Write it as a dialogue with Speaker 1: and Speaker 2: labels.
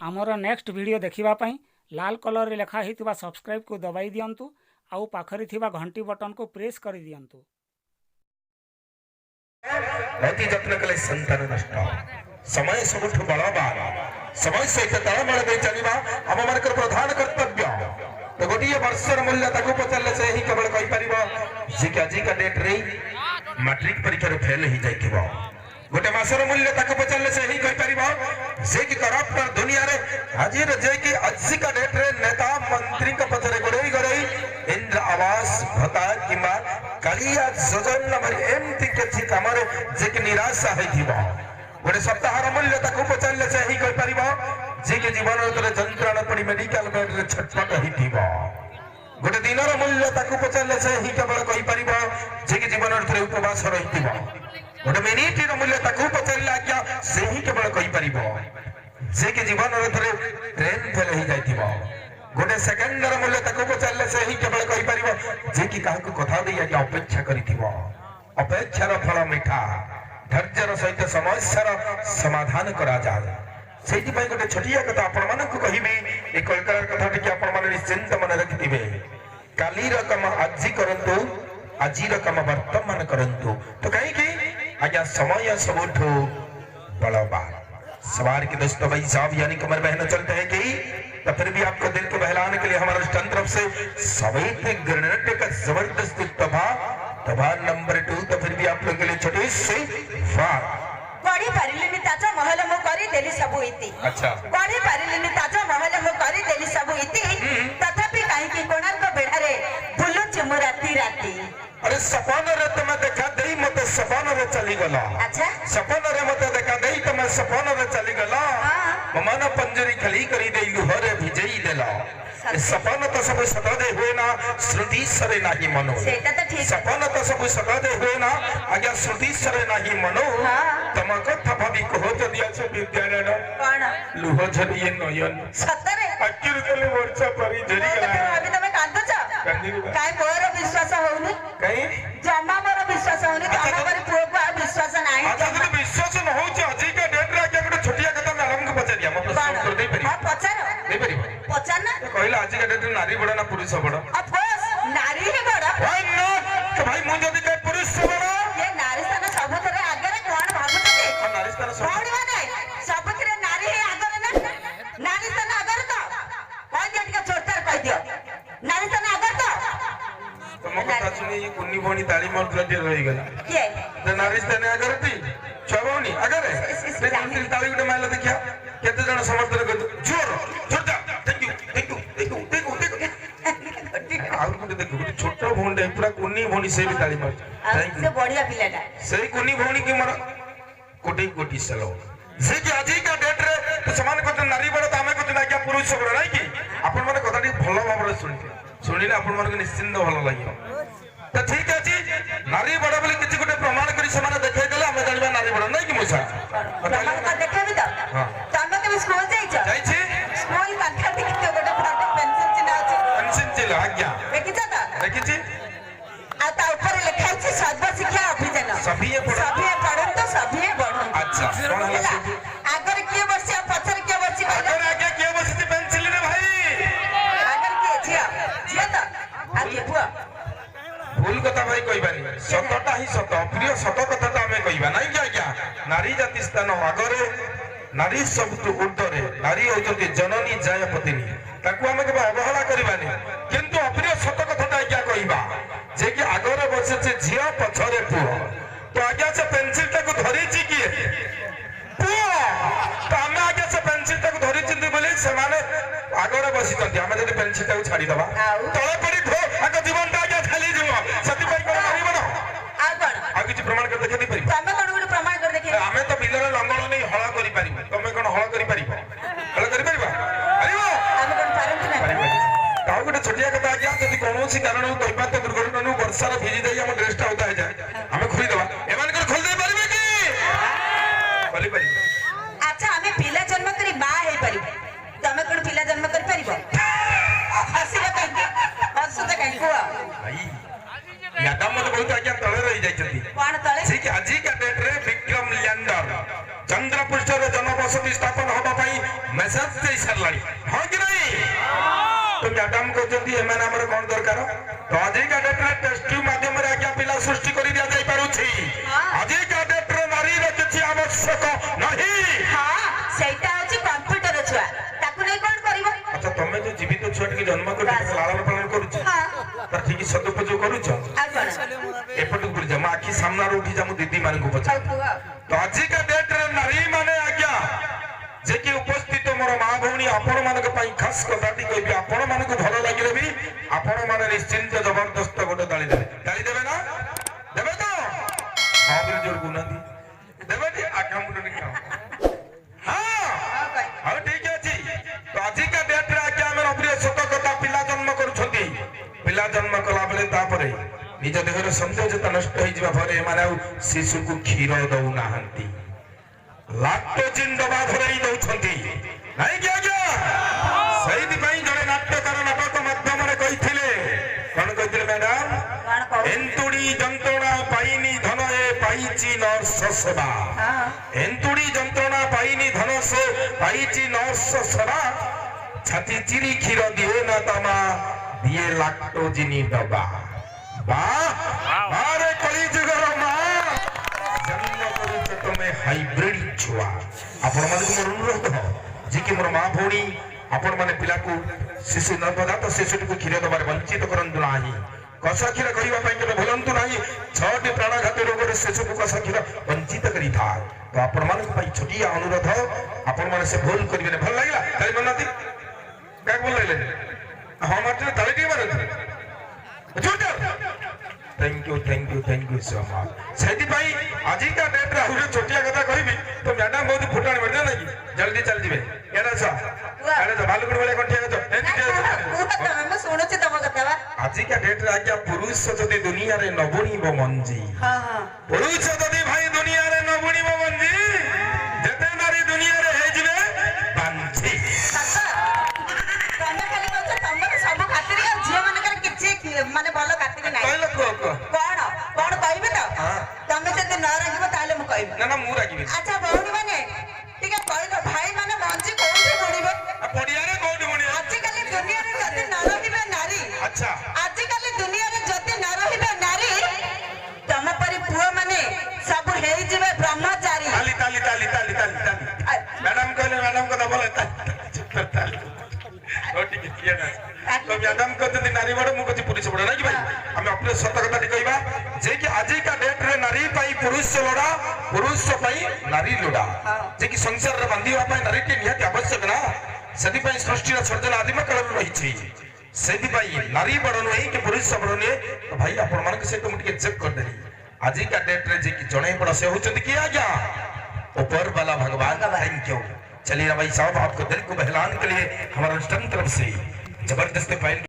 Speaker 1: आमर next video देखिबा पई लाल कलर रे लिखा हितबा सब्सक्राइब को दबाई दियंतु आउ पाखरी थिबा घंटी बटन को प्रेस कर दियंतु।
Speaker 2: अति जत्न कले संतान नष्ट समय सबुठ बलवान समय सहित तालमेल दे चलिबा हम मानकर प्रधान कर्तव्य। तो गोटिए वर्षर मूल्य ताकू पचारले से ही केवल कहि परिबो जे कि आज का डेट रे मैट्रिक परीक्षा रे फेल ही जाइथिबो। गोटे मासर मूल्य ताकू पचारले से ही कहि परिबो जे कि करप्ट दुनिया रे आज रे जे कि आज का डेट रे नेता मंत्री का पथरे गोड़ई गोड़ई इंद्र आवास भत्ता किमा कालिया योजना भरी एमती के कामरे जे कि निराशा होइथिबो। गोटे सप्ताहर मूल्य ताकू पचारले से ही कहि परिबो जे कि जीवन रे जंत्रणा पड़ी मेडिकल बेड रे छटपट होइथिबो। गोटे दिनर मूल्य ताकू पचारले से ही केवल कहि परिबो जे कि जीवन रे उपवास रहिथिबो। गोटे मिनिट रो मूल्य ताकू पचारले आज्ञा से ही केवल कहि परिबो जे कि जीवन रे ट्रेन फेल हो जाइथिबो। गोटे सेकंड रो मूल्य ताकू पचारले से ही केवल कहि परिबो जे कि काहू कथा दे आज्ञा अपेक्षा करिथिबो। अपेक्षार फल मिठा धैर्यर सहित समस्यार समाधान करा जाए। सेठी पई गोटे छोटिया कथा आपण मानकु कहिबे ए कलकार कथा टिके आपण माने निश्चिंत मन रखिथिबे। काली रकम आजी करंतु आजी रकम वर्तमान करंतु। तो कहीं की आज्ञा समय सबुठो बलवान। सवार के दोस्तों भाई साहब यानी कमर बहन चलते हैं कि तो फिर भी आपको दिल को बहलाने के लिए हमारे स्टन तरफ से सभी ग्रेनेड का जबरदस्त तबा नंबर 2। तो फिर भी आप लोगों के लिए छोटी सी वार
Speaker 3: पढ़ी पारिलिनी ताजा महल मो करी देली सबु इति।
Speaker 2: अच्छा
Speaker 3: पढ़ी पारिलिनी ताजा महल मो करी देली सबु इति तथापि काहे कि कोणार्क बेढारे बुलु चिमु राती राती।
Speaker 2: अरे सपन रे तमे देखा देई मते सपन रे चली गला। अच्छा सपन रे मते देखा देई तमे सपन रे चली गला। मन पंजरी खली करी देई लुहरे भिजई देला। सपन तो सब सतादे हुए ना श्रुति सरे नाही मनो।
Speaker 3: सेटा तो ठीक
Speaker 2: सपन तो सब सतादे हुए ना आज्ञा श्रुति सरे नाही मनो। तम कथा भाबी कहो तो दिया छ विद्यानयन
Speaker 3: कोन
Speaker 2: लुह झरिए नयन
Speaker 3: सतरे
Speaker 2: अकिर कले वर्षा परी झरी गला।
Speaker 3: अभी तमे कांदो छ काय मोर विश्वास होउनी कहीं जमा मोर विश्वास होउनी तम पर पुओ को विश्वास नाही।
Speaker 2: अच्छा तो विश्वास न हो छ आज का डेट रे आज्ञा गोटे छोटिया कथा मैडम को पचारिया हम प्रश्न कर दे परी।
Speaker 3: हां पचार
Speaker 2: दे परी
Speaker 3: पचार ना
Speaker 2: कहला आज का डेट रे नारी बड़ा ना पुरुष बड़ा।
Speaker 3: ऑफ कोर्स नारी ही बड़ा।
Speaker 2: व्हाई नॉट तो भाई मु जदी कह पुरुष बड़ा
Speaker 3: ये नारी स्थान सबथरे आगे कोन भाबुती
Speaker 2: नारी स्थान सब
Speaker 3: कोन माने सबथरे नारी ही आगे ना नारी स्थान आगे तो कोन जट के छोटर कह दियो नारी स्थान आगे तो
Speaker 2: तुम कथा सुनी कुन्नी बोनी ताली मार दे रही गला
Speaker 3: के
Speaker 2: ते नारी स्थान आगे थी छबोनी आगे रे ते तीन ताली गुटे माइला देखिया केते जण समर्थन कर जोर छोटा thank you thank you thank you thank you thank you आउ गुटे देखो गुटे छोटो भोंडे पूरा कुन्नी भोनी से भी ताली मार थैंक यू
Speaker 3: से बढ़िया पिलाटा
Speaker 2: सही कुन्नी भोनी के मार कोटी कोटी सलो जे कि आज का डेट रे तो समान को नारी बड़ तो हमें को ना क्या पुरुष बड़ नहीं कि अपन माने कथा भलो भाबरे सुनिले अपन माने निश्चिंत भलो लागियो। तो ठीक अछि नारी बड़ बोली किछि गुटे प्रमाण करी समान देखाइ देला हमें जानिबा नारी बड़ नहीं कि मुसा
Speaker 3: प्रमाण का देखेबी तो हां तमे के स्कूल जाई छी स्कूल पाखा देखि तो गोटे फोटो पेंसिल चिन्ह अछि
Speaker 2: पेंसिल चिन्ह आज्ञा
Speaker 3: देखि छ त
Speaker 2: देखि छी
Speaker 3: आ ता ऊपर लिखा अछि सर्व शिक्षा अभियान
Speaker 2: सभी
Speaker 3: पढ़न तो सभी बढ़न।
Speaker 2: अच्छा कोन हला
Speaker 3: आगर के वर्ष पछर के वर्ष
Speaker 2: आगर आगे के वर्ष पेंसिल रे भाई
Speaker 3: आगर के जिया त आगे बुआ
Speaker 2: भूल कथा भाई कहबानी सतटा ही सत प्रिय सत कथा तो हमें कहबा नहीं क्या क्या नारी जाति स्थान आगरे नारी सबटु ऊर्ध्वरे नारी होचंती जननी जयपतिनी ताकू हमें केबा अवहेला करबानी किंतु अप्रिय सत कथाटा क्या कहबा जे कि आगरे बसे छे झिया पछरे पुओ। तो आज्ञा से पेंसिल टाको धरि छी किए पुओ तो हमें आज्ञा से पेंसिल टाको धरि चिंती बोले से माने आगरे बसी तंती हमें जदी पेंसिल टाको छाडी दबा तळे पड़ी ठो आग जीवन टा आज्ञा खाली जीव सती पई कोन मारी बनो
Speaker 3: आ कोन
Speaker 2: आ किछ प्रमाण कर देखि नहीं परिबा
Speaker 3: तमे कोन गुटे प्रमाण कर देखि
Speaker 2: हमें तो बिलर लंगण नहीं हळ करि परिबा तमे कोन हळ करि परिबा हळ करि परिबा परिबो
Speaker 3: हमें कोन पारंत ना
Speaker 2: काउ गुटे छोटिया कथा आज्ञा जदी कोनोसी कारण हो तोइबात दुर्घटना नु वर्षार भिजी जाई हम ड्रेस टा होता है जाए हमें खोली देबा एमान कर खोल दे परिबे की खोली परिबा।
Speaker 3: अच्छा हमें पिला जन्म करी बा हे परिबो तमे कोन पिला जन्म कर परिबो हसी बता हसु त कहीं को
Speaker 2: भाई मैडम मत बहुत आज्ञा तळे रही जाई छथि
Speaker 3: कोन तळे
Speaker 2: ठीक है आज का डेट रे विक्रम लैंडर चंद्र पृष्ठ रे जनबसति स्थापन होबा पई मैसेज दे सरलानी हां कि नहीं तो मैडम कहते एम आमर कौन दरकार तो आजिका डेट्रे टेस्ट ट्यूब माध्यम आज्ञा पिला सृष्टि कर दिया जाई पारुछि आजिका डेट्रे नारी किसी आवश्यक नहीं
Speaker 3: हाँ सेटा होची कंप्यूटर छुआ ताकू नहीं कोन करबो
Speaker 2: अच्छा तुम जो जीवित छुआ के जन्म कर लालन पालन करूछ
Speaker 3: हां
Speaker 2: तर ठीक सदुपयोग करूछ
Speaker 3: आ कोन
Speaker 2: एपट गुर जमा आखि सामना उठी जा मु दीदी मान को पछा तो आजिका डेट्रे नारी माने आज्ञा जे कि उपस्थित मोर मां भौणी आपण मानक पई खास कथाटी कहबी आपण मानक भलो लागिले भी आपण माने निश्चिंत जबरदस्त गोटे दाली देबे ना देबे तो हां बिल जोर गुना दी देबे ती आखा मुंड नि हां हां ठीक अछि तो आजि का डेट रे आज्ञा हमर प्रिय सत कथा पिला जन्म करूछंती पिला जन्म कला बेले तापरे निज देहर सौंदर्यता नष्ट होई जिबा भरे माने शिशु को क्षीर दउ नाहंती लाक्टोजिन दबा धरई दउछंती नाही कि आज्ञा सही पई जने नाट्यकार नाटक माध्यम रे कहिथिले कोन कहिथिले मैडम एंतुडी जंत्रणा पाइनी धन ए पाइची नर्स सेवा एंतुडी जंत्रणा पाइनी धन से पाइची नर्स सेवा छाती चिरी क्षीर दिए ना तमा दिए लाक्टोजिनी दबा वाह अरे कली जुगर मां तुम्हें हाइब्रिड छुआ आपण मन को अनुरोध जे कि मोर मां भौणी आपण माने पिला को शिशु नवजात शिशु को क्षीर दबार वंचित करंतु नाही कसा क्षीर करिवा पई के भूलंतु नाही 6टी प्राणघात रोग रे शिशु को कसा क्षीर वंचित करी था तो आपण मन को पई छोटिया अनुरोध आपण माने से भूल करिवे भल लागला ताली बनाती का बोल ले हां मात्र ताली दी मारत झूठ थैंक यू सो मच सेति भाई आज का डेट रे हुरे छोटिया कथा कहबी तो मैडम बहुत फुटाण बैठे ना कि जल्दी चल जिवे केना छ अरे तो बालकुड़ वाले कंठिया तो
Speaker 3: हम सुनो छ तम कथा बा
Speaker 2: आज का डेट रे आज्ञा पुरुष जदि दुनिया रे नबुनी बो मंजी
Speaker 3: हां हां
Speaker 2: पुरुष जदि भाई दुनिया रे नबुनी बो मंजी जते नारी दुनिया रे हे जिवे बांची
Speaker 3: तमे खाली कहछ तमर सब खातिर झियो माने कर किछि माने भलो खातिर नाही
Speaker 2: कहलो को
Speaker 3: कौन कहबे तो तमे जदि न राखिबो ताले मु कहबी
Speaker 2: ना ना मु राखिबी
Speaker 3: अच्छा भौणी माने ठीक है कहलो भाई माने मंजी कोठी पड़िबो
Speaker 2: पड़िया रे कोठी पड़िया
Speaker 3: आज काली दुनिया रे जदि न रहिबे नारी
Speaker 2: अच्छा
Speaker 3: आज काली दुनिया रे जदि न रहिबे नारी तम परि पुओ माने सब हेई जिवे ब्रह्मचारी
Speaker 2: ताली ताली ताली ताली ताली ताली मैडम कहले मैडम को बोले ताली रोटी के किया ना तो मैडम कहते नारी बड़ मु कति पुरुष बड़ ना कि भाई हम अपने सत कथा कहबा जे कि आज का डेट रे नारी पाई पुरुष लोड़ा पुरुष पाई नारी लोड़ा जे कि संसार रे बंधीवा पाई नारी के नियत आवश्यक ना सदी पाई सृष्टि रा सर्जन आदि में कलम रही छी सदी पाई नारी बड़ नहीं कि पुरुष बड़ नहीं तो भाई आपण मन के से तुम के चेक कर देली आज का डेट रे जे कि जणे बड़ से होचंदी कि आज्ञा ऊपर वाला भगवान थैंक यू चलिए ना भाई साहब आपको दिल को बहलाने के लिए हमारा अनुष्ठान तरफ से जबरदस्त फाइल